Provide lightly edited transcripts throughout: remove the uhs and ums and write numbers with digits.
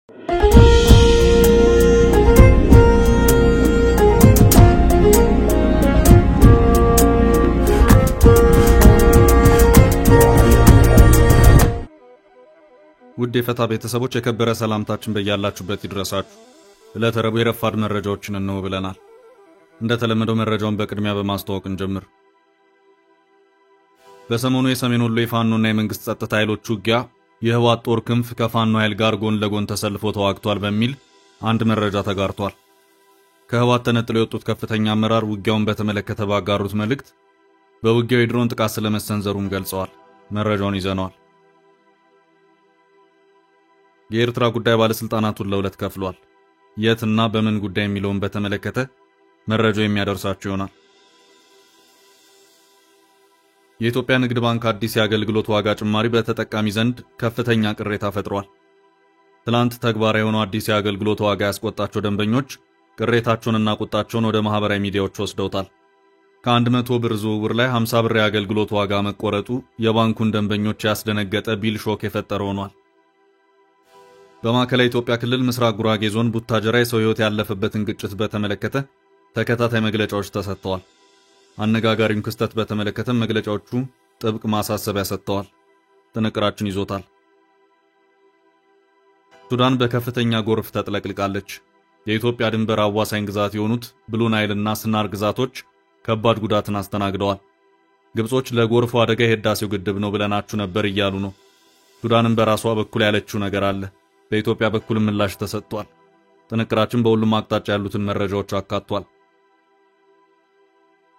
ውድ የፈታ ቤተሰቦች የከበረ ሰላምታችን በያላችሁበት ይድረሳችሁ። ለተረቡ የረፋድ መረጃዎችን ነው ብለናል። እንደተለመደው መረጃውን በቅድሚያ በማስተዋወቅ እንጀምር። በሰሞኑ የሰሜን ወሎ የፋኖና የመንግስት ጸጥታ ኃይሎች ውጊያ የህወሓት ጦር ክንፍ ከፋኖ ኃይል ጋር ጎን ለጎን ተሰልፎ ተዋግቷል በሚል አንድ መረጃ ተጋርቷል። ከህወሓት ተነጥለው የወጡት ከፍተኛ አመራር ውጊያውን በተመለከተ ባጋሩት መልእክት በውጊያው የድሮን ጥቃት ስለመሰንዘሩም ገልጸዋል። መረጃውን ይዘናል። የኤርትራ ጉዳይ ባለስልጣናቱን ለሁለት ከፍሏል። የትና በምን ጉዳይ የሚለውን በተመለከተ መረጃው የሚያደርሳችሁ ይሆናል። የኢትዮጵያ ንግድ ባንክ አዲስ የአገልግሎት ዋጋ ጭማሪ በተጠቃሚ ዘንድ ከፍተኛ ቅሬታ ፈጥሯል። ትላንት ተግባራዊ የሆነው አዲስ የአገልግሎት ዋጋ ያስቆጣቸው ደንበኞች ቅሬታቸውንና ቁጣቸውን ወደ ማህበራዊ ሚዲያዎች ወስደውታል። ከ100 ብር ዝውውር ላይ 50 ብር የአገልግሎት ዋጋ መቆረጡ የባንኩን ደንበኞች ያስደነገጠ ቢል ሾክ የፈጠረ ሆኗል። በማዕከላዊ ኢትዮጵያ ክልል ምስራቅ ጉራጌ ዞን ቡታጀራ የሰው ህይወት ያለፈበትን ግጭት በተመለከተ ተከታታይ መግለጫዎች ተሰጥተዋል። አነጋጋሪውን ክስተት በተመለከተ መግለጫዎቹ ጥብቅ ማሳሰቢያ ሰጥተዋል። ጥንቅራችን ይዞታል። ሱዳን በከፍተኛ ጎርፍ ተጥለቅልቃለች። የኢትዮጵያ ድንበር አዋሳኝ ግዛት የሆኑት ብሉ ናይልና ስናር ግዛቶች ከባድ ጉዳትን አስተናግደዋል። ግብጾች ለጎርፉ አደጋ የህዳሴው ግድብ ነው ብለናችሁ ነበር እያሉ ነው። ሱዳንም በራሷ በኩል ያለችው ነገር አለ። በኢትዮጵያ በኩል ምላሽ ተሰጥቷል። ጥንቅራችን በሁሉም አቅጣጫ ያሉትን መረጃዎች አካቷል።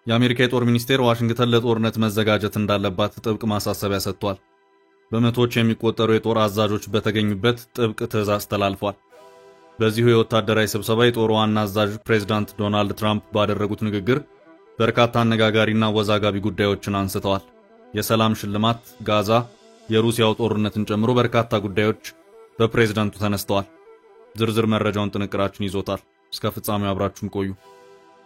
የአሜሪካ የጦር ሚኒስቴር ዋሽንግተን ለጦርነት መዘጋጀት እንዳለባት ጥብቅ ማሳሰቢያ ሰጥቷል። በመቶዎች የሚቆጠሩ የጦር አዛዦች በተገኙበት ጥብቅ ትዕዛዝ ተላልፏል። በዚሁ የወታደራዊ ስብሰባ የጦር ዋና አዛዥ ፕሬዝዳንት ዶናልድ ትራምፕ ባደረጉት ንግግር በርካታ አነጋጋሪና ወዛጋቢ ጉዳዮችን አንስተዋል። የሰላም ሽልማት፣ ጋዛ፣ የሩሲያው ጦርነትን ጨምሮ በርካታ ጉዳዮች በፕሬዝዳንቱ ተነስተዋል። ዝርዝር መረጃውን ጥንቅራችን ይዞታል። እስከ ፍጻሜው አብራችሁን ቆዩ።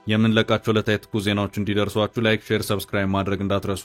የምንለቃቸው ለታይትኩ ዜናዎች እንዲደርሷችሁ ላይክ፣ ሼር፣ ሰብስክራይብ ማድረግ እንዳትረሱ።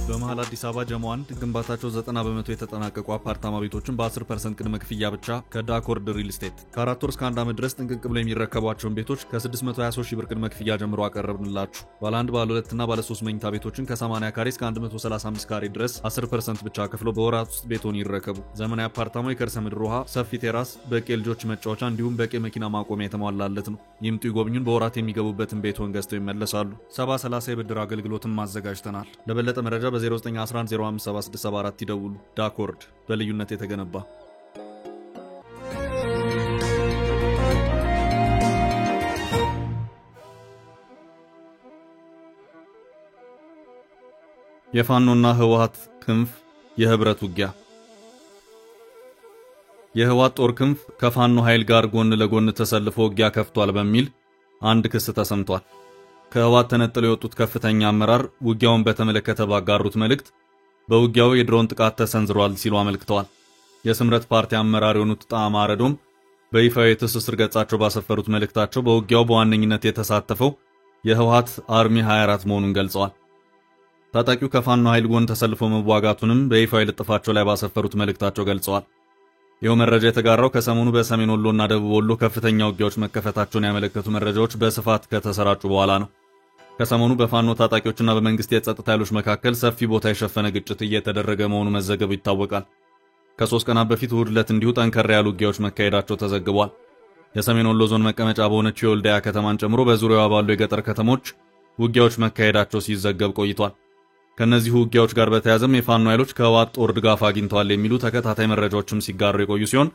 በመሃል አዲስ አበባ ጀሞ 1 ግንባታቸው 90% የተጠናቀቁ አፓርታማ ቤቶችን በ10% ቅድመ ክፍያ ብቻ ከዳኮርድ ሪል ስቴት ከ4 ወር እስከ 1 ዓመት ድረስ ጥንቅቅ ብለው የሚረከቧቸውን ቤቶች ከ623 ሺህ ብር ቅድመ ክፍያ ጀምሮ አቀረብንላችሁ። ባለ 1 ባለ 2 እና ባለ 3 መኝታ ቤቶችን ከ80 ካሬ እስከ 135 ካሬ ድረስ 10% ብቻ ከፍለው በወራት ውስጥ ቤቶን ይረከቡ። ዘመናዊ አፓርታማው የከርሰ ምድር ውሃ፣ ሰፊ ቴራስ፣ በቂ ልጆች መጫወቻ እንዲሁም በቂ መኪና ማቆሚያ የተሟላለት ነው። ይምጡ ይጎብኙን። በወራት የሚገቡበትን ቤቶን ገዝተው ይመለሳሉ። 70/30 የብድር አገልግሎትን ማዘጋጅተናል። ለበለጠ መረጃ በ0911057674 ይደውሉ። ዳኮርድ በልዩነት የተገነባ። የፋኖና ህወሓት ክንፍ የህብረት ውጊያ። የህወሓት ጦር ክንፍ ከፋኖ ኃይል ጋር ጎን ለጎን ተሰልፎ ውጊያ ከፍቷል በሚል አንድ ክስ ተሰምቷል። ከህወሓት ተነጥለው የወጡት ከፍተኛ አመራር ውጊያውን በተመለከተ ባጋሩት መልእክት በውጊያው የድሮን ጥቃት ተሰንዝሯል ሲሉ አመልክተዋል። የስምረት ፓርቲ አመራር የሆኑት ጣዕመ አረዶም በይፋዊ የትስስር ገጻቸው ባሰፈሩት መልእክታቸው በውጊያው በዋነኝነት የተሳተፈው የህወሓት አርሚ 24 መሆኑን ገልጸዋል። ታጣቂው ከፋኖ ኃይል ጎን ተሰልፎ መዋጋቱንም በይፋዊ ልጥፋቸው ላይ ባሰፈሩት መልእክታቸው ገልጸዋል። ይኸው መረጃ የተጋራው ከሰሞኑ በሰሜን ወሎና ደቡብ ወሎ ከፍተኛ ውጊያዎች መከፈታቸውን ያመለከቱ መረጃዎች በስፋት ከተሰራጩ በኋላ ነው። ከሰሞኑ በፋኖ ታጣቂዎችና በመንግስት የጸጥታ ኃይሎች መካከል ሰፊ ቦታ የሸፈነ ግጭት እየተደረገ መሆኑ መዘገቡ ይታወቃል። ከ3 ቀናት በፊት እሁድ ዕለት እንዲሁ ጠንከር ያሉ ውጊያዎች መካሄዳቸው ተዘግቧል። የሰሜን ወሎ ዞን መቀመጫ በሆነችው የወልዲያ ከተማን ጨምሮ በዙሪያዋ ባሉ የገጠር ከተሞች ውጊያዎች መካሄዳቸው ሲዘገብ ቆይቷል። ከነዚህ ውጊያዎች ጋር በተያያዘም የፋኖ ኃይሎች ከህወሓት ጦር ድጋፍ አግኝተዋል የሚሉ ተከታታይ መረጃዎችም ሲጋሩ የቆዩ ሲሆን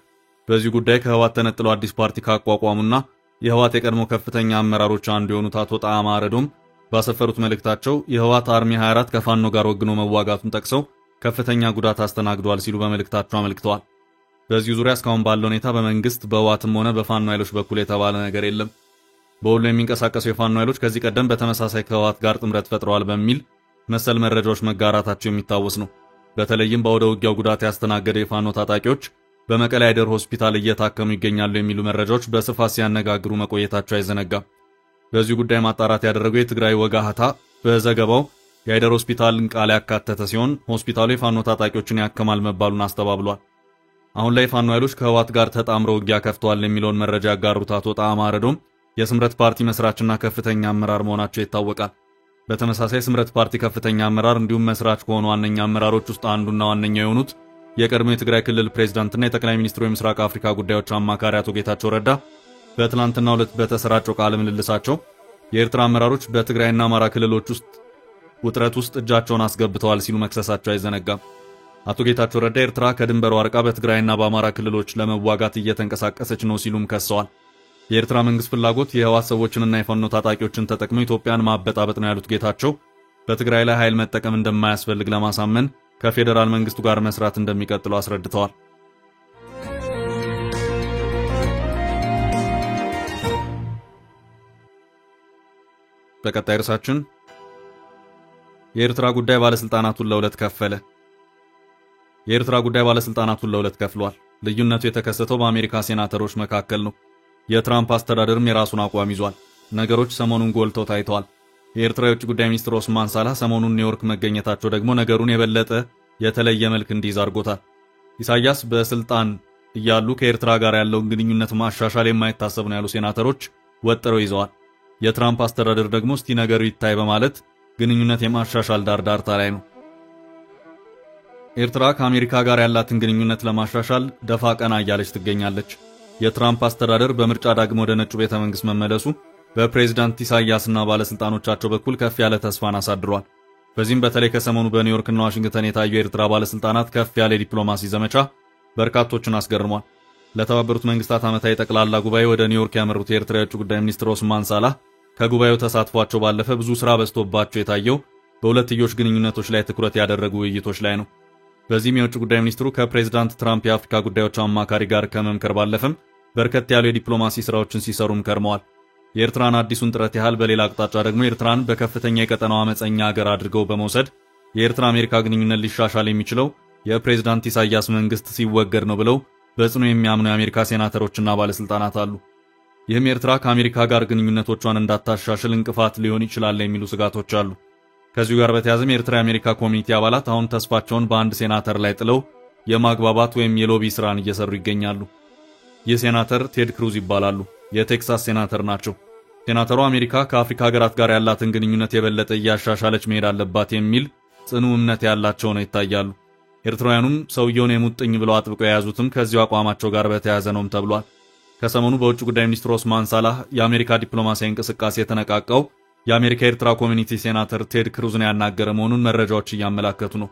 በዚህ ጉዳይ ከህወሓት ተነጥለው አዲስ ፓርቲ ካቋቋሙና የህወሓት የቀድሞ ከፍተኛ አመራሮች አንዱ የሆኑት አቶ ጣዕመ አረዶም ባሰፈሩት መልእክታቸው የህወሓት አርሚ 24 ከፋኖ ጋር ወግኖ መዋጋቱን ጠቅሰው ከፍተኛ ጉዳት አስተናግዷል ሲሉ በመልእክታቸው አመልክተዋል። በዚህ ዙሪያ እስካሁን ባለው ሁኔታ በመንግስት በህወሓትም ሆነ በፋኖ ኃይሎች በኩል የተባለ ነገር የለም። በወሎ የሚንቀሳቀሱ የፋኖ ኃይሎች ከዚህ ቀደም በተመሳሳይ ከህወሓት ጋር ጥምረት ፈጥረዋል በሚል መሰል መረጃዎች መጋራታቸው የሚታወስ ነው። በተለይም በወደ ውጊያው ጉዳት ያስተናገደ የፋኖ ታጣቂዎች በመቀሌ አይደር ሆስፒታል እየታከሙ ይገኛሉ የሚሉ መረጃዎች በስፋት ሲያነጋግሩ መቆየታቸው አይዘነጋም። በዚህ ጉዳይ ማጣራት ያደረገው የትግራይ ወጋህታ በዘገባው የአይደር ሆስፒታልን ቃል ያካተተ ሲሆን ሆስፒታሉ የፋኖ ታጣቂዎችን ያከማል መባሉን አስተባብሏል። አሁን ላይ ፋኖ ኃይሎች ከህወሓት ጋር ተጣምረው ውጊያ ከፍተዋል የሚለውን መረጃ ያጋሩት አቶ ጣዕመ አረዶም የስምረት ፓርቲ መስራችና ከፍተኛ አመራር መሆናቸው ይታወቃል። በተመሳሳይ ስምረት ፓርቲ ከፍተኛ አመራር እንዲሁም መስራች ከሆኑ ዋነኛ አመራሮች ውስጥ አንዱና ዋነኛው የሆኑት የቀድሞ የትግራይ ክልል ፕሬዝዳንትና የጠቅላይ ሚኒስትሩ የምስራቅ አፍሪካ ጉዳዮች አማካሪ አቶ ጌታቸው ረዳ በትላንትናው ዕለት በተሰራጨው ቃለ ምልልሳቸው የኤርትራ አመራሮች በትግራይና አማራ ክልሎች ውስጥ ውጥረት ውስጥ እጃቸውን አስገብተዋል ሲሉ መክሰሳቸው አይዘነጋም። አቶ ጌታቸው ረዳ ኤርትራ ከድንበሩ አርቃ በትግራይና በአማራ ክልሎች ለመዋጋት እየተንቀሳቀሰች ነው ሲሉም ከሰዋል። የኤርትራ መንግስት ፍላጎት የህወሓት ሰዎችንና የፋኖ ታጣቂዎችን ተጠቅሞ ኢትዮጵያን ማበጣበጥ ነው ያሉት ጌታቸው በትግራይ ላይ ኃይል መጠቀም እንደማያስፈልግ ለማሳመን ከፌደራል መንግስቱ ጋር መስራት እንደሚቀጥሉ አስረድተዋል። በቀጣይ ርዕሳችን የኤርትራ ጉዳይ ባለስልጣናቱን ለሁለት ከፈለ። የኤርትራ ጉዳይ ባለስልጣናቱን ለሁለት ከፍሏል። ልዩነቱ የተከሰተው በአሜሪካ ሴናተሮች መካከል ነው። የትራምፕ አስተዳደርም የራሱን አቋም ይዟል። ነገሮች ሰሞኑን ጎልተው ታይተዋል። የኤርትራ የውጭ ጉዳይ ሚኒስትር ኦስማን ሳላህ ሰሞኑን ኒውዮርክ መገኘታቸው ደግሞ ነገሩን የበለጠ የተለየ መልክ እንዲይዝ አድርጎታል። ኢሳያስ በስልጣን እያሉ ከኤርትራ ጋር ያለውን ግንኙነት ማሻሻል የማይታሰብ ነው ያሉ ሴናተሮች ወጥረው ይዘዋል። የትራምፕ አስተዳደር ደግሞ እስቲ ነገሩ ይታይ በማለት ግንኙነት የማሻሻል ዳርዳርታ ላይ ነው። ኤርትራ ከአሜሪካ ጋር ያላትን ግንኙነት ለማሻሻል ደፋ ቀና እያለች ትገኛለች። የትራምፕ አስተዳደር በምርጫ ዳግም ወደ ነጩ ቤተ መንግስት መመለሱ በፕሬዝዳንት ኢሳያስና ባለስልጣኖቻቸው በኩል ከፍ ያለ ተስፋን አሳድሯል። በዚህም በተለይ ከሰሞኑ በኒውዮርክና ዋሽንግተን የታዩ የኤርትራ ባለስልጣናት ከፍ ያለ ዲፕሎማሲ ዘመቻ በርካቶችን አስገርሟል። ለተባበሩት መንግስታት ዓመታዊ ጠቅላላ ጉባኤ ወደ ኒውዮርክ ያመሩት የኤርትራ የውጭ ጉዳይ ሚኒስትር ኦስማን ሳላህ ከጉባኤው ተሳትፏቸው ባለፈ ብዙ ስራ በዝቶባቸው የታየው በሁለትዮሽ ግንኙነቶች ላይ ትኩረት ያደረጉ ውይይቶች ላይ ነው። በዚህም የውጭ ጉዳይ ሚኒስትሩ ከፕሬዝዳንት ትራምፕ የአፍሪካ ጉዳዮች አማካሪ ጋር ከመምከር ባለፈም በርከት ያሉ የዲፕሎማሲ ስራዎችን ሲሰሩም ከርመዋል። የኤርትራን አዲሱን ጥረት ያህል በሌላ አቅጣጫ ደግሞ ኤርትራን በከፍተኛ የቀጠናው አመፀኛ ሀገር አድርገው በመውሰድ የኤርትራ አሜሪካ ግንኙነት ሊሻሻል የሚችለው የፕሬዝዳንት ኢሳያስ መንግስት ሲወገድ ነው ብለው በጽኑ የሚያምኑ የአሜሪካ ሴናተሮችና ባለስልጣናት አሉ። ይህም ኤርትራ ከአሜሪካ ጋር ግንኙነቶቿን እንዳታሻሽል እንቅፋት ሊሆን ይችላል የሚሉ ስጋቶች አሉ። ከዚሁ ጋር በተያያዘም የኤርትራ የአሜሪካ ኮሚኒቲ አባላት አሁን ተስፋቸውን በአንድ ሴናተር ላይ ጥለው የማግባባት ወይም የሎቢ ስራን እየሰሩ ይገኛሉ። ይህ ሴናተር ቴድ ክሩዝ ይባላሉ። የቴክሳስ ሴናተር ናቸው። ሴናተሩ አሜሪካ ከአፍሪካ ሀገራት ጋር ያላትን ግንኙነት የበለጠ እያሻሻለች መሄድ አለባት የሚል ጽኑ እምነት ያላቸው ነው ይታያሉ። ኤርትራውያኑም ሰውየውን የሙጥኝ ብለው አጥብቀው የያዙትም ከዚሁ አቋማቸው ጋር በተያያዘ ነውም ተብሏል። ከሰሞኑ በውጭ ጉዳይ ሚኒስትር ኦስማን ሳላህ የአሜሪካ ዲፕሎማሲያዊ እንቅስቃሴ የተነቃቃው የአሜሪካ ኤርትራ ኮሚኒቲ ሴናተር ቴድ ክሩዝን ያናገረ መሆኑን መረጃዎች እያመላከቱ ነው።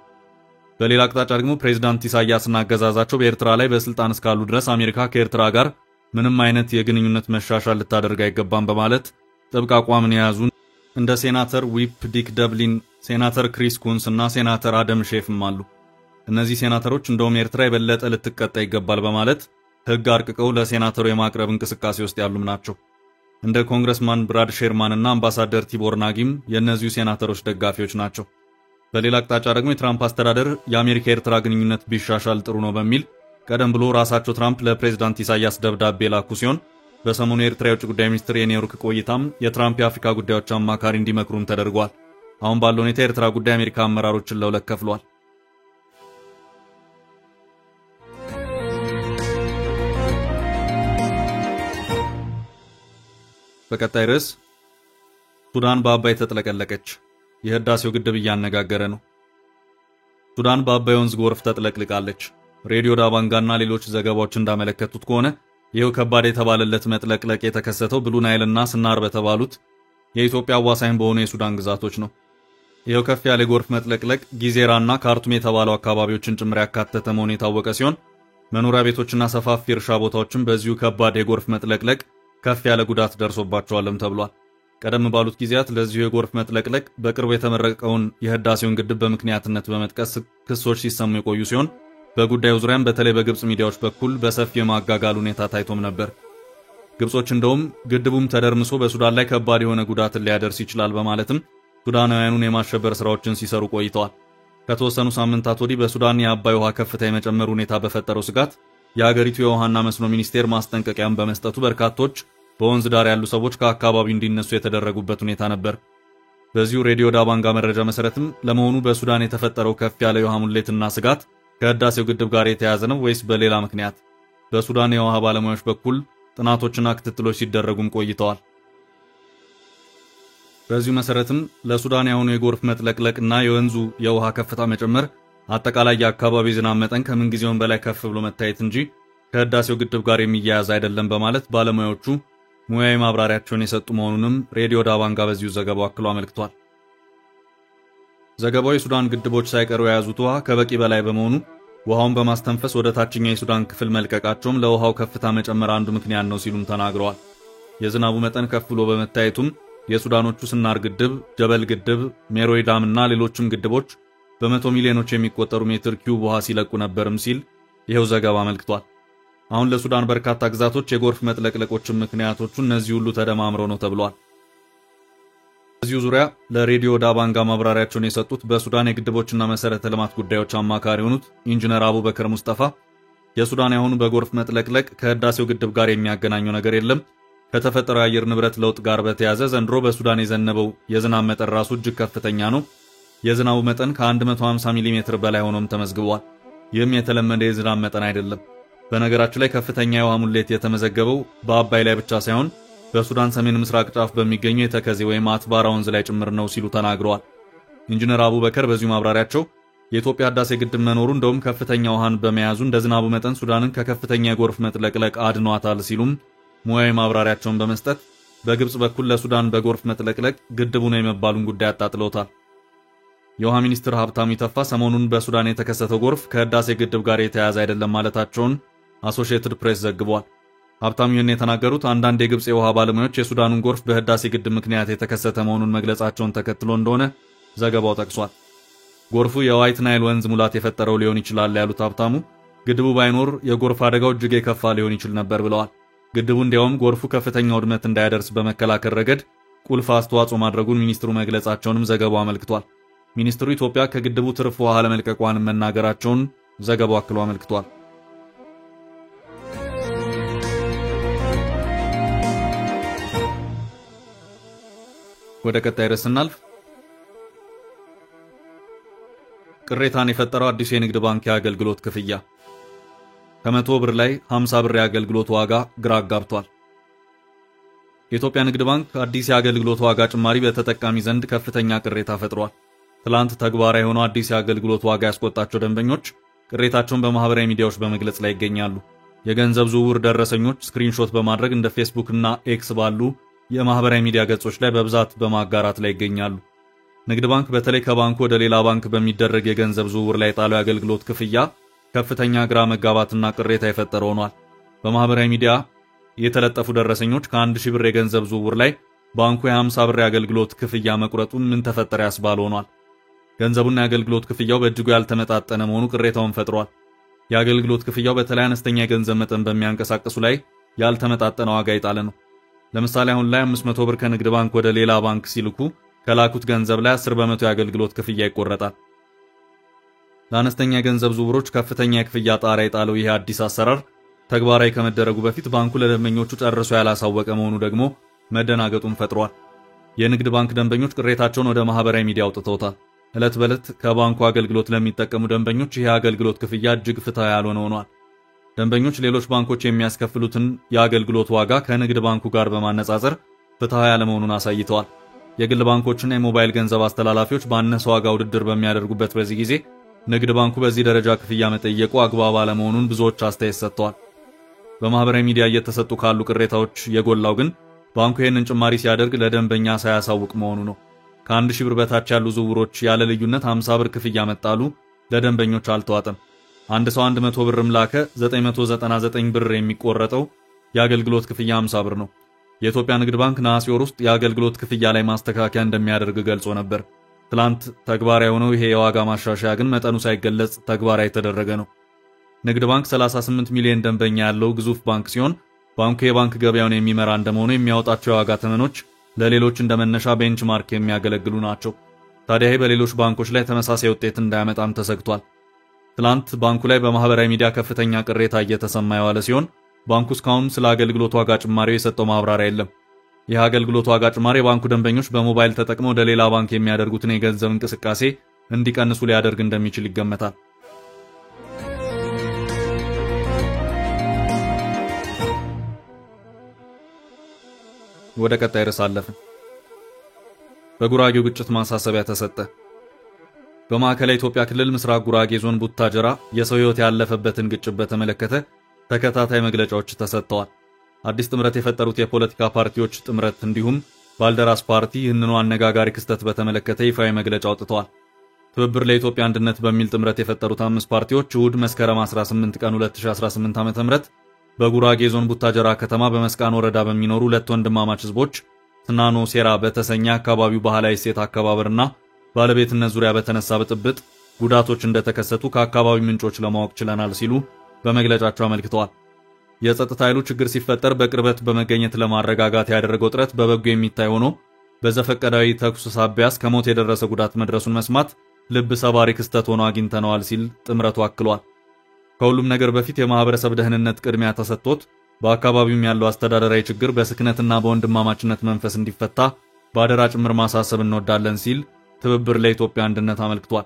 በሌላ አቅጣጫ ደግሞ ፕሬዝዳንት ኢሳያስና አገዛዛቸው በኤርትራ ላይ በስልጣን እስካሉ ድረስ አሜሪካ ከኤርትራ ጋር ምንም አይነት የግንኙነት መሻሻል ልታደርግ አይገባም በማለት ጥብቅ አቋምን የያዙ እንደ ሴናተር ዊፕ ዲክ ደብሊን፣ ሴናተር ክሪስ ኩንስ እና ሴናተር አደም ሼፍም አሉ። እነዚህ ሴናተሮች እንደውም ኤርትራ የበለጠ ልትቀጣ ይገባል በማለት ሕግ አርቅቀው ለሴናተሩ የማቅረብ እንቅስቃሴ ውስጥ ያሉም ናቸው። እንደ ኮንግረስማን ብራድ ሼርማን እና አምባሳደር ቲቦር ናጊም የእነዚሁ ሴናተሮች ደጋፊዎች ናቸው። በሌላ አቅጣጫ ደግሞ የትራምፕ አስተዳደር የአሜሪካ ኤርትራ ግንኙነት ቢሻሻል ጥሩ ነው በሚል ቀደም ብሎ ራሳቸው ትራምፕ ለፕሬዝዳንት ኢሳያስ ደብዳቤ ላኩ ሲሆን በሰሞኑ የኤርትራ የውጭ ጉዳይ ሚኒስትር የኒውዮርክ ቆይታም የትራምፕ የአፍሪካ ጉዳዮች አማካሪ እንዲመክሩም ተደርጓል። አሁን ባለው ሁኔታ የኤርትራ ጉዳይ አሜሪካ አመራሮችን ለሁለት ከፍሏል። በቀጣይ ርዕስ ሱዳን በአባይ ተጥለቀለቀች። የህዳሴው ግድብ እያነጋገረ ነው። ሱዳን በአባይ ወንዝ ጎርፍ ተጥለቅልቃለች። ሬዲዮ ዳባንጋና ሌሎች ዘገባዎች እንዳመለከቱት ከሆነ ይህው ከባድ የተባለለት መጥለቅለቅ የተከሰተው ብሉ ናይልና ስናር በተባሉት የኢትዮጵያ አዋሳኝ በሆኑ የሱዳን ግዛቶች ነው። ይህው ከፍ ያለ ጎርፍ መጥለቅለቅ ጊዜራና ካርቱም የተባሉ አካባቢዎችን ጭምር ያካተተ መሆኑ የታወቀ ሲሆን መኖሪያ ቤቶችና ሰፋፊ እርሻ ቦታዎችም በዚሁ ከባድ የጎርፍ መጥለቅለቅ ከፍ ያለ ጉዳት ደርሶባቸዋልም ተብሏል። ቀደም ባሉት ጊዜያት ለዚሁ የጎርፍ መጥለቅለቅ በቅርቡ የተመረቀውን የህዳሴውን ግድብ በምክንያትነት በመጥቀስ ክሶች ሲሰሙ የቆዩ ሲሆን በጉዳዩ ዙሪያም በተለይ በግብጽ ሚዲያዎች በኩል በሰፊው የማጋጋል ሁኔታ ታይቶም ነበር። ግብጾች እንደውም ግድቡም ተደርምሶ በሱዳን ላይ ከባድ የሆነ ጉዳትን ሊያደርስ ይችላል በማለትም ሱዳናውያኑን የማሸበር ስራዎችን ሲሰሩ ቆይተዋል። ከተወሰኑ ሳምንታት ወዲህ በሱዳን የአባይ ውሃ ከፍታ የመጨመር ሁኔታ በፈጠረው ስጋት የሀገሪቱ የውሃና መስኖ ሚኒስቴር ማስጠንቀቂያን በመስጠቱ በርካቶች በወንዝ ዳር ያሉ ሰዎች ከአካባቢው እንዲነሱ የተደረጉበት ሁኔታ ነበር። በዚሁ ሬዲዮ ዳባንጋ መረጃ መሰረትም ለመሆኑ በሱዳን የተፈጠረው ከፍ ያለ የውሃ ሙሌትና ስጋት ከህዳሴው ግድብ ጋር የተያያዘ ነው ወይስ በሌላ ምክንያት? በሱዳን የውሃ ባለሙያዎች በኩል ጥናቶችና ክትትሎች ሲደረጉም ቆይተዋል። በዚሁ መሰረትም ለሱዳን ያሁኑ የጎርፍ መጥለቅለቅና የወንዙ የውሃ ከፍታ መጨመር አጠቃላይ የአካባቢ ዝናብ መጠን ከምንጊዜውም በላይ ከፍ ብሎ መታየት እንጂ ከህዳሴው ግድብ ጋር የሚያያዝ አይደለም በማለት ባለሙያዎቹ ሙያዊ ማብራሪያቸውን የሰጡ መሆኑንም ሬዲዮ ዳባንጋ በዚሁ ዘገባው አክሎ አመልክቷል። ዘገባው የሱዳን ግድቦች ሳይቀሩ የያዙት ውሃ ከበቂ በላይ በመሆኑ ውሃውን በማስተንፈስ ወደ ታችኛው የሱዳን ክፍል መልቀቃቸውም ለውሃው ከፍታ መጨመር አንዱ ምክንያት ነው ሲሉም ተናግረዋል። የዝናቡ መጠን ከፍ ብሎ በመታየቱም የሱዳኖቹ ስናር ግድብ፣ ጀበል ግድብ፣ ሜሮይ ዳም እና ሌሎችም ግድቦች በመቶ ሚሊዮኖች የሚቆጠሩ ሜትር ኪዩብ ውሃ ሲለቁ ነበርም ሲል ይሄው ዘገባ አመልክቷል። አሁን ለሱዳን በርካታ ግዛቶች የጎርፍ መጥለቅለቆችን ምክንያቶቹ እነዚህ ሁሉ ተደማምረው ነው ተብሏል። በዚሁ ዙሪያ ለሬዲዮ ዳባንጋ ማብራሪያቸውን የሰጡት በሱዳን የግድቦችና መሰረተ ልማት ጉዳዮች አማካሪ የሆኑት ኢንጂነር አቡበከር ሙስጠፋ የሱዳን ያሁኑ በጎርፍ መጥለቅለቅ ከህዳሴው ግድብ ጋር የሚያገናኘው ነገር የለም፣ ከተፈጠረው የአየር ንብረት ለውጥ ጋር በተያያዘ ዘንድሮ በሱዳን የዘነበው የዝናብ መጠን ራሱ እጅግ ከፍተኛ ነው። የዝናቡ መጠን ከ150 ሚሜ በላይ ሆኖም ተመዝግቧል። ይህም የተለመደ የዝናብ መጠን አይደለም። በነገራችን ላይ ከፍተኛ የውሃ ሙሌት የተመዘገበው በአባይ ላይ ብቻ ሳይሆን በሱዳን ሰሜን ምስራቅ ጫፍ በሚገኘው የተከዜ ወይም አትባራ ወንዝ ላይ ጭምር ነው ሲሉ ተናግረዋል። ኢንጂነር አቡበከር በዚሁ ማብራሪያቸው የኢትዮጵያ ህዳሴ ግድብ መኖሩ እንደውም ከፍተኛ ውሃን በመያዙ እንደ ዝናቡ መጠን ሱዳንን ከከፍተኛ የጎርፍ መጥለቅለቅ አድኗታል ሲሉም ሙያዊ ማብራሪያቸውን በመስጠት በግብጽ በኩል ለሱዳን በጎርፍ መጥለቅለቅ ግድቡ ነው የመባሉን ጉዳይ አጣጥለውታል። የውሃ ሚኒስትር ሀብታሙ ኢተፋ ሰሞኑን በሱዳን የተከሰተው ጎርፍ ከህዳሴ ግድብ ጋር የተያያዘ አይደለም ማለታቸውን አሶሺየትድ ፕሬስ ዘግቧል። ሀብታሙ ይህን የተናገሩት አንዳንድ የግብጽ የውሃ ባለሙያዎች የሱዳኑን ጎርፍ በህዳሴ ግድብ ምክንያት የተከሰተ መሆኑን መግለጻቸውን ተከትሎ እንደሆነ ዘገባው ጠቅሷል። ጎርፉ የዋይት ናይል ወንዝ ሙላት የፈጠረው ሊሆን ይችላል ያሉት ሀብታሙ ግድቡ ባይኖር የጎርፍ አደጋው እጅግ የከፋ ሊሆን ይችል ነበር ብለዋል። ግድቡ እንዲያውም ጎርፉ ከፍተኛ ውድመት እንዳያደርስ በመከላከል ረገድ ቁልፍ አስተዋጽኦ ማድረጉን ሚኒስትሩ መግለጻቸውንም ዘገባው አመልክቷል። ሚኒስትሩ ኢትዮጵያ ከግድቡ ትርፍ ውሃ ለመልቀቋን መናገራቸውን ዘገባው አክሎ አመልክቷል። ወደ ቀጣይ ርዕስ ስናልፍ ቅሬታን የፈጠረው አዲስ የንግድ ባንክ የአገልግሎት ክፍያ ከ100 ብር ላይ 50 ብር የአገልግሎት ዋጋ ግራ አጋብቷል። የኢትዮጵያ ንግድ ባንክ አዲስ የአገልግሎት ዋጋ ጭማሪ በተጠቃሚ ዘንድ ከፍተኛ ቅሬታ ፈጥሯል። ትላንት ተግባራዊ የሆነው አዲስ የአገልግሎት ዋጋ ያስቆጣቸው ደንበኞች ቅሬታቸውን በማህበራዊ ሚዲያዎች በመግለጽ ላይ ይገኛሉ። የገንዘብ ዝውውር ደረሰኞች ስክሪንሾት በማድረግ እንደ ፌስቡክ እና ኤክስ ባሉ የማህበራዊ ሚዲያ ገጾች ላይ በብዛት በማጋራት ላይ ይገኛሉ። ንግድ ባንክ በተለይ ከባንኩ ወደ ሌላ ባንክ በሚደረግ የገንዘብ ዝውውር ላይ ጣለው የአገልግሎት ክፍያ ከፍተኛ ግራ መጋባትና ቅሬታ የፈጠረ ሆኗል። በማህበራዊ ሚዲያ የተለጠፉ ደረሰኞች ከ1000 ብር የገንዘብ ዝውውር ላይ ባንኩ የ50 ብር የአገልግሎት ክፍያ መቁረጡን ምን ተፈጠረ ያስባለ ሆኗል። ገንዘቡና የአገልግሎት ክፍያው በእጅጉ ያልተመጣጠነ መሆኑ ቅሬታውን ፈጥሯል። የአገልግሎት ክፍያው በተለይ አነስተኛ የገንዘብ መጠን በሚያንቀሳቅሱ ላይ ያልተመጣጠነ ዋጋ የጣለ ነው። ለምሳሌ አሁን ላይ 500 ብር ከንግድ ባንክ ወደ ሌላ ባንክ ሲልኩ ከላኩት ገንዘብ ላይ 10% የአገልግሎት ክፍያ ይቆረጣል። ለአነስተኛ የገንዘብ ዝውውሮች ከፍተኛ የክፍያ ጣሪያ የጣለው ይህ አዲስ አሰራር ተግባራዊ ከመደረጉ በፊት ባንኩ ለደንበኞቹ ጨርሶ ያላሳወቀ መሆኑ ደግሞ መደናገጡን ፈጥሯል። የንግድ ባንክ ደንበኞች ቅሬታቸውን ወደ ማህበራዊ ሚዲያ አውጥተውታል። ዕለት በዕለት ከባንኩ አገልግሎት ለሚጠቀሙ ደንበኞች ይህ አገልግሎት ክፍያ እጅግ ፍትሃዊ ያልሆነ ሆኗል። ደንበኞች ሌሎች ባንኮች የሚያስከፍሉትን የአገልግሎት ዋጋ ከንግድ ባንኩ ጋር በማነጻጸር ፍትሃዊ ያለመሆኑን አሳይተዋል። የግል ባንኮችና የሞባይል ገንዘብ አስተላላፊዎች ባነሰ ዋጋ ውድድር በሚያደርጉበት በዚህ ጊዜ ንግድ ባንኩ በዚህ ደረጃ ክፍያ መጠየቁ አግባብ አለመሆኑን ብዙዎች አስተያየት ሰጥተዋል። በማህበራዊ ሚዲያ እየተሰጡ ካሉ ቅሬታዎች የጎላው ግን ባንኩ ይህንን ጭማሪ ሲያደርግ ለደንበኛ ሳያሳውቅ መሆኑ ነው። ከ1000 ብር በታች ያሉ ዝውውሮች ያለ ልዩነት 50 ብር ክፍያ መጣሉ ለደንበኞች አልተዋጠም። አንድ ሰው 100 ብርም ላከ 999 ብር የሚቆረጠው የአገልግሎት ክፍያ 50 ብር ነው። የኢትዮጵያ ንግድ ባንክ ነሐሴ ወር ውስጥ የአገልግሎት ክፍያ ላይ ማስተካከያ እንደሚያደርግ ገልጾ ነበር። ትላንት ተግባራዊ የሆነው ይሄ የዋጋ ማሻሻያ ግን መጠኑ ሳይገለጽ ተግባራዊ የተደረገ ነው። ንግድ ባንክ 38 ሚሊዮን ደንበኛ ያለው ግዙፍ ባንክ ሲሆን ባንኩ የባንክ ገበያውን የሚመራ እንደመሆኑ የሚያወጣቸው የዋጋ ተመኖች ለሌሎች እንደመነሻ ቤንችማርክ የሚያገለግሉ ናቸው። ታዲያ ይሄ በሌሎች ባንኮች ላይ ተመሳሳይ ውጤት እንዳያመጣም ተሰግቷል። ትላንት ባንኩ ላይ በማህበራዊ ሚዲያ ከፍተኛ ቅሬታ እየተሰማ የዋለ ሲሆን ባንኩ እስካሁን ስለ አገልግሎት ዋጋ ጭማሪው የሰጠው ማብራሪያ የለም። ይህ አገልግሎት ዋጋ ጭማሪ ባንኩ ደንበኞች በሞባይል ተጠቅመው ወደ ሌላ ባንክ የሚያደርጉትን የገንዘብ እንቅስቃሴ እንዲቀንሱ ሊያደርግ እንደሚችል ይገመታል። ወደ ቀጣይ ርዕስ አለፍን። በጉራጌው ግጭት ማሳሰቢያ ተሰጠ። በማዕከላዊ ኢትዮጵያ ክልል ምስራቅ ጉራጌ ዞን ቡታጀራ የሰው ሕይወት ያለፈበትን ግጭት በተመለከተ ተከታታይ መግለጫዎች ተሰጥተዋል። አዲስ ጥምረት የፈጠሩት የፖለቲካ ፓርቲዎች ጥምረት እንዲሁም ባልደራስ ፓርቲ ይህንኑ አነጋጋሪ ክስተት በተመለከተ ይፋዊ መግለጫ አውጥተዋል። ትብብር ለኢትዮጵያ አንድነት በሚል ጥምረት የፈጠሩት 5 ፓርቲዎች እሁድ መስከረም 18 ቀን 2018 ዓ.ም በጉራጌ ዞን ቡታጀራ ከተማ በመስቃን ወረዳ በሚኖሩ ሁለት ወንድማማች ህዝቦች ስናኖ ሴራ በተሰኘ አካባቢው ባህላዊ ሴት አከባበርና ባለቤትነት ዙሪያ በተነሳ ብጥብጥ ጉዳቶች እንደተከሰቱ ከአካባቢው ምንጮች ለማወቅ ችለናል ሲሉ በመግለጫቸው አመልክተዋል። የጸጥታ ኃይሉ ችግር ሲፈጠር በቅርበት በመገኘት ለማረጋጋት ያደረገው ጥረት በበጎ የሚታይ ሆኖ በዘፈቀዳዊ ተኩስ ሳቢያ እስከ ሞት የደረሰ ጉዳት መድረሱን መስማት ልብ ሰባሪ ክስተት ሆኖ አግኝተነዋል ሲል ጥምረቱ አክሏል። ከሁሉም ነገር በፊት የማህበረሰብ ደህንነት ቅድሚያ ተሰጥቶት በአካባቢውም ያለው አስተዳደራዊ ችግር በስክነትና በወንድማማችነት መንፈስ እንዲፈታ በአደራ ጭምር ማሳሰብ እንወዳለን ሲል ትብብር ለኢትዮጵያ አንድነት አመልክቷል።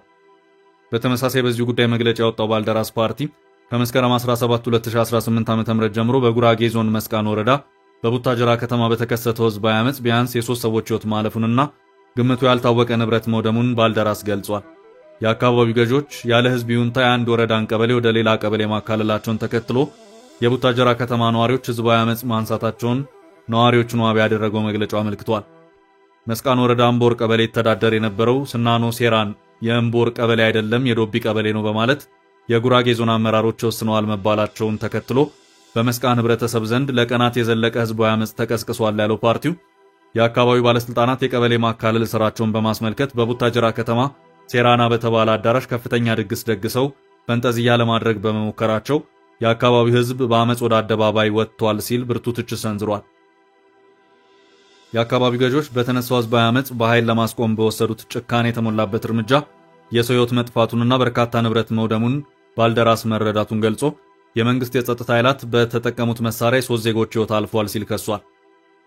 በተመሳሳይ በዚህ ጉዳይ መግለጫ ያወጣው ባልደራስ ፓርቲ ከመስከረም 17 2018 ዓ.ም ጀምሮ በጉራጌ ዞን መስቃን ወረዳ በቡታጀራ ከተማ በተከሰተው ህዝባዊ አመጽ ቢያንስ የ3 ሰዎች ህይወት ማለፉንና ግምቱ ያልታወቀ ንብረት መውደሙን ባልደራስ ገልጿል። የአካባቢው ገዢዎች ያለ ህዝብ ይሁንታ የአንድ ወረዳን ቀበሌ ወደ ሌላ ቀበሌ ማካለላቸውን ተከትሎ የቡታጀራ ከተማ ነዋሪዎች ህዝባዊ አመጽ ማንሳታቸውን ነዋሪዎቹን ዋቢ ያደረገው መግለጫው አመልክቷል። መስቃን ወረዳ እምቦር ቀበሌ ተዳደር የነበረው ስናኖ ሴራን የእምቦር ቀበሌ አይደለም የዶቢ ቀበሌ ነው በማለት የጉራጌ ዞን አመራሮች ወስነዋል መባላቸውን ተከትሎ በመስቃን ህብረተሰብ ዘንድ ለቀናት የዘለቀ ህዝባዊ አመጽ ተቀስቅሷል ያለው ፓርቲው የአካባቢው ባለስልጣናት የቀበሌ ማካለል ስራቸውን በማስመልከት በቡታጀራ ከተማ ሴራና በተባለ አዳራሽ ከፍተኛ ድግስ ደግሰው ፈንጠዝያ ለማድረግ በመሞከራቸው የአካባቢው ህዝብ በአመጽ ወደ አደባባይ ወጥቷል ሲል ብርቱ ትችት ሰንዝሯል። የአካባቢው ገዢዎች በተነሳው ህዝባዊ አመጽ በኃይል ለማስቆም በወሰዱት ጭካኔ የተሞላበት እርምጃ የሰው ህይወት መጥፋቱንና በርካታ ንብረት መውደሙን ባልደራስ መረዳቱን ገልጾ የመንግስት የጸጥታ ኃይላት በተጠቀሙት መሳሪያ 3 ዜጎች ህይወት አልፏል ሲል ከሷል።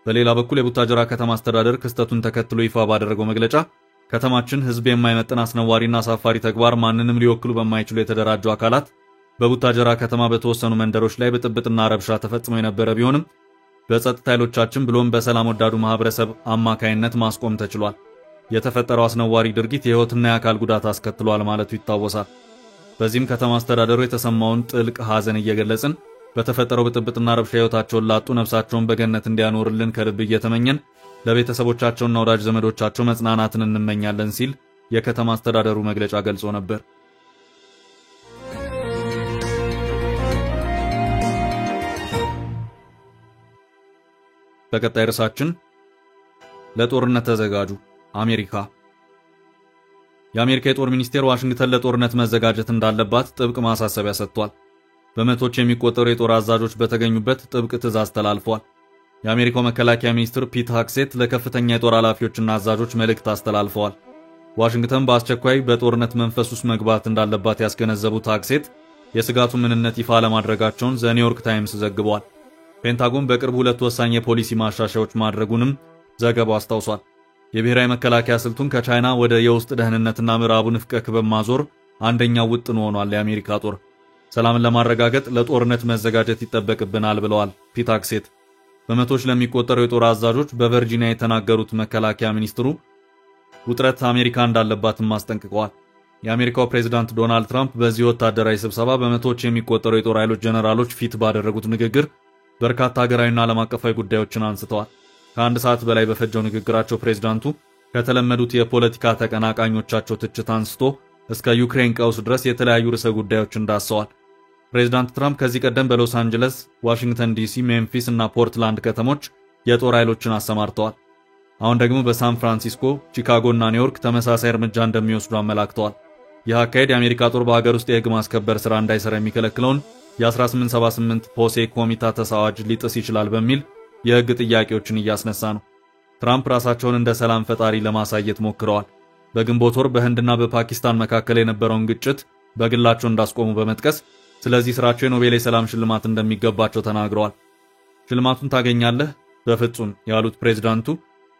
በሌላ በኩል የቡታጀራ ከተማ አስተዳደር ክስተቱን ተከትሎ ይፋ ባደረገው መግለጫ ከተማችን ህዝብ የማይመጥን አስነዋሪና አሳፋሪ ተግባር ማንንም ሊወክሉ በማይችሉ የተደራጁ አካላት በቡታጀራ ከተማ በተወሰኑ መንደሮች ላይ ብጥብጥና ረብሻ ተፈጽሞ የነበረ ቢሆንም በጸጥታ ኃይሎቻችን ብሎም በሰላም ወዳዱ ማህበረሰብ አማካይነት ማስቆም ተችሏል። የተፈጠረው አስነዋሪ ድርጊት የህይወትና የአካል ጉዳት አስከትሏል ማለቱ ይታወሳል። በዚህም ከተማ አስተዳደሩ የተሰማውን ጥልቅ ሐዘን እየገለጽን በተፈጠረው ብጥብጥና ረብሻ ህይወታቸውን ላጡ ነፍሳቸውን በገነት እንዲያኖርልን ከልብ እየተመኘን ለቤተሰቦቻቸውና ወዳጅ ዘመዶቻቸው መጽናናትን እንመኛለን ሲል የከተማ አስተዳደሩ መግለጫ ገልጾ ነበር። በቀጣይ ርዕሳችን ለጦርነት ተዘጋጁ አሜሪካ። የአሜሪካ የጦር ሚኒስቴር ዋሽንግተን ለጦርነት መዘጋጀት እንዳለባት ጥብቅ ማሳሰቢያ ሰጥቷል። በመቶዎች የሚቆጠሩ የጦር አዛዦች በተገኙበት ጥብቅ ትዕዛዝ ተላልፏል። የአሜሪካው መከላከያ ሚኒስትር ፒት ሃክሴት ለከፍተኛ የጦር ኃላፊዎችና አዛዦች መልእክት አስተላልፈዋል። ዋሽንግተን በአስቸኳይ በጦርነት መንፈስ ውስጥ መግባት እንዳለባት ያስገነዘቡት ሃክሴት የስጋቱ ምንነት ይፋ ለማድረጋቸውን ዘ ኒውዮርክ ታይምስ ዘግቧል። ፔንታጎን በቅርቡ 2 ወሳኝ የፖሊሲ ማሻሻያዎች ማድረጉንም ዘገባው አስታውሷል። የብሔራዊ መከላከያ ስልቱን ከቻይና ወደ የውስጥ ደህንነትና ምዕራቡ ንፍቀ ክበብ ማዞር አንደኛው ውጥን ሆኗል። የአሜሪካ ጦር ሰላምን ለማረጋገጥ ለጦርነት መዘጋጀት ይጠበቅብናል ብለዋል ፒት ሃክሴት። በመቶዎች ለሚቆጠሩ የጦር አዛዦች በቨርጂኒያ የተናገሩት መከላከያ ሚኒስትሩ ውጥረት አሜሪካ እንዳለባትም አስጠንቅቀዋል። የአሜሪካው ፕሬዝዳንት ዶናልድ ትራምፕ በዚህ ወታደራዊ ስብሰባ በመቶዎች የሚቆጠሩ የጦር ኃይሎች ጀነራሎች ፊት ባደረጉት ንግግር በርካታ ሀገራዊና ዓለም አቀፋዊ ጉዳዮችን አንስተዋል። ከአንድ ሰዓት በላይ በፈጀው ንግግራቸው ፕሬዝዳንቱ ከተለመዱት የፖለቲካ ተቀናቃኞቻቸው ትችት አንስቶ እስከ ዩክሬን ቀውስ ድረስ የተለያዩ ርዕሰ ጉዳዮችን ዳሰዋል። ፕሬዝዳንት ትራምፕ ከዚህ ቀደም በሎስ አንጀለስ፣ ዋሽንግተን ዲሲ፣ ሜምፊስ እና ፖርትላንድ ከተሞች የጦር ኃይሎችን አሰማርተዋል። አሁን ደግሞ በሳን ፍራንሲስኮ፣ ቺካጎ እና ኒውዮርክ ተመሳሳይ እርምጃ እንደሚወስዱ አመላክተዋል። ይህ አካሄድ የአሜሪካ ጦር በሀገር ውስጥ የህግ ማስከበር ሥራ እንዳይሰራ የሚከለክለውን የ1878 ፖሴ ኮሚታተስ አዋጅ ሊጥስ ይችላል በሚል የህግ ጥያቄዎችን እያስነሳ ነው። ትራምፕ ራሳቸውን እንደ ሰላም ፈጣሪ ለማሳየት ሞክረዋል። በግንቦት ወር በህንድና በፓኪስታን መካከል የነበረውን ግጭት በግላቸው እንዳስቆሙ በመጥቀስ ስለዚህ ስራቸው የኖቤል የሰላም ሽልማት እንደሚገባቸው ተናግረዋል። ሽልማቱን ታገኛለህ? በፍጹም ያሉት ፕሬዝዳንቱ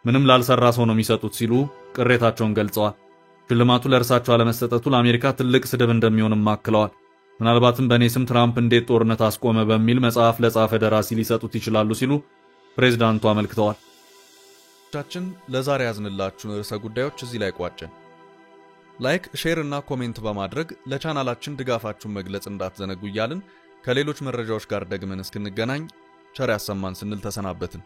ምንም ላልሰራ ሰው ነው የሚሰጡት ሲሉ ቅሬታቸውን ገልጸዋል። ሽልማቱ ለእርሳቸው አለመሰጠቱ ለአሜሪካ ትልቅ ስድብ እንደሚሆንም አክለዋል። ምናልባትም በእኔ ስም ትራምፕ እንዴት ጦርነት አስቆመ በሚል መጽሐፍ ለጻፈ ደራሲ ሊሰጡት ይችላሉ ሲሉ ፕሬዝዳንቱ አመልክተዋል። ተመልካቾቻችን ለዛሬ ያዝንላችሁን ርዕሰ ጉዳዮች እዚህ ላይ ቋጨን። ላይክ፣ ሼር እና ኮሜንት በማድረግ ለቻናላችን ድጋፋችሁን መግለጽ እንዳትዘነጉ እያልን ከሌሎች መረጃዎች ጋር ደግመን እስክንገናኝ ቸር ያሰማን ስንል ተሰናበትን።